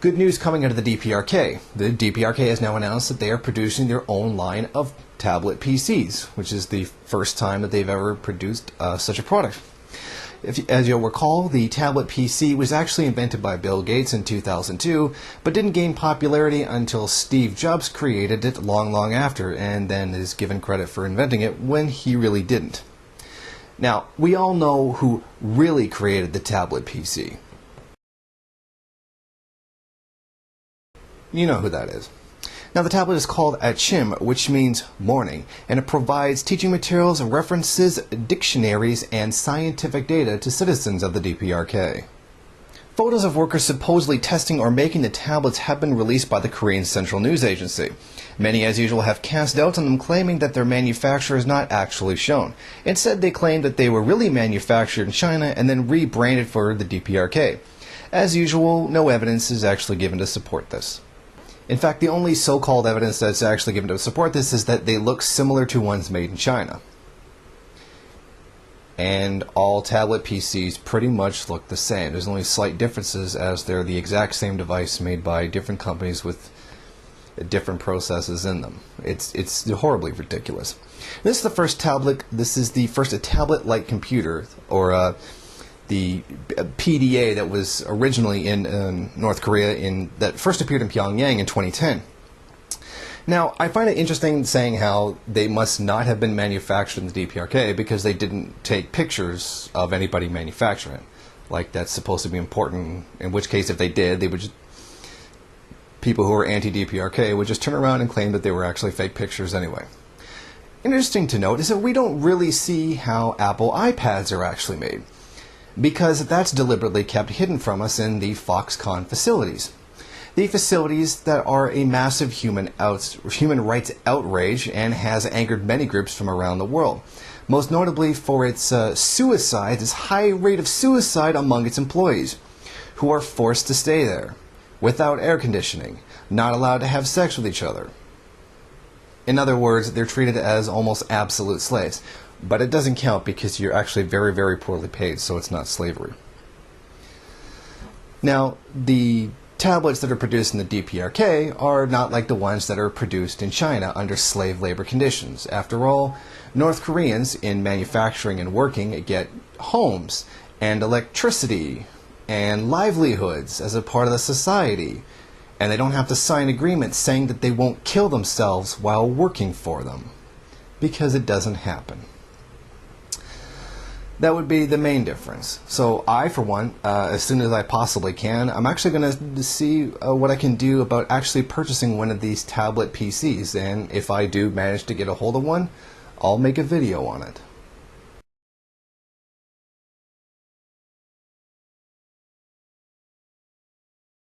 Good news coming out of the DPRK. The DPRK has now announced that they are producing their own line of tablet PCs, which is the first time that they've ever produced such a product. As you'll recall, the tablet PC was actually invented by Bill Gates in 2002, but didn't gain popularity until Steve Jobs created it long after, and then is given credit for inventing it when he really didn't. Now, we all know who really created the tablet PC. You know who that is. Now, the tablet is called a chim, which means morning, and it provides teaching materials, references, dictionaries, and scientific data to citizens of the DPRK. Photos of workers supposedly testing or making the tablets have been released by the Korean Central News Agency. Many, as usual, have cast doubts on them, claiming that their manufacture is not actually shown. Instead, they claim that they were really manufactured in China and then rebranded for the DPRK. As usual, no evidence is actually given to support this. In fact, the only so-called evidence that's actually given to support this is that they look similar to ones made in China. And all tablet PCs pretty much look the same. There's only slight differences, as they're the exact same device made by different companies with different processes in them. It's horribly ridiculous. This is the first tablet. This is the first tablet-like computer, or the PDA, that was originally in North Korea, that first appeared in Pyongyang in 2010. Now, I find it interesting saying how they must not have been manufactured in the DPRK because they didn't take pictures of anybody manufacturing it. Like, that's supposed to be important, in which case if they did, they would just, people who were anti-DPRK would just turn around and claim that they were actually fake pictures anyway. Interesting to note is that we don't really see how Apple iPads are actually made, because that's deliberately kept hidden from us in the Foxconn facilities. The facilities that are a massive human rights outrage and has angered many groups from around the world, most notably for its high rate of suicide among its employees, who are forced to stay there, without air conditioning, not allowed to have sex with each other. In other words, they're treated as almost absolute slaves. But it doesn't count because you're actually very poorly paid, so it's not slavery. Now, the tablets that are produced in the DPRK are not like the ones that are produced in China under slave labor conditions. After all, North Koreans in manufacturing and working get homes and electricity and livelihoods as a part of the society, and they don't have to sign agreements saying that they won't kill themselves while working for them, because it doesn't happen. That would be the main difference. So I, for one, as soon as I possibly can, I'm actually going to see what I can do about actually purchasing one of these tablet PCs. And if I do manage to get a hold of one, I'll make a video on it.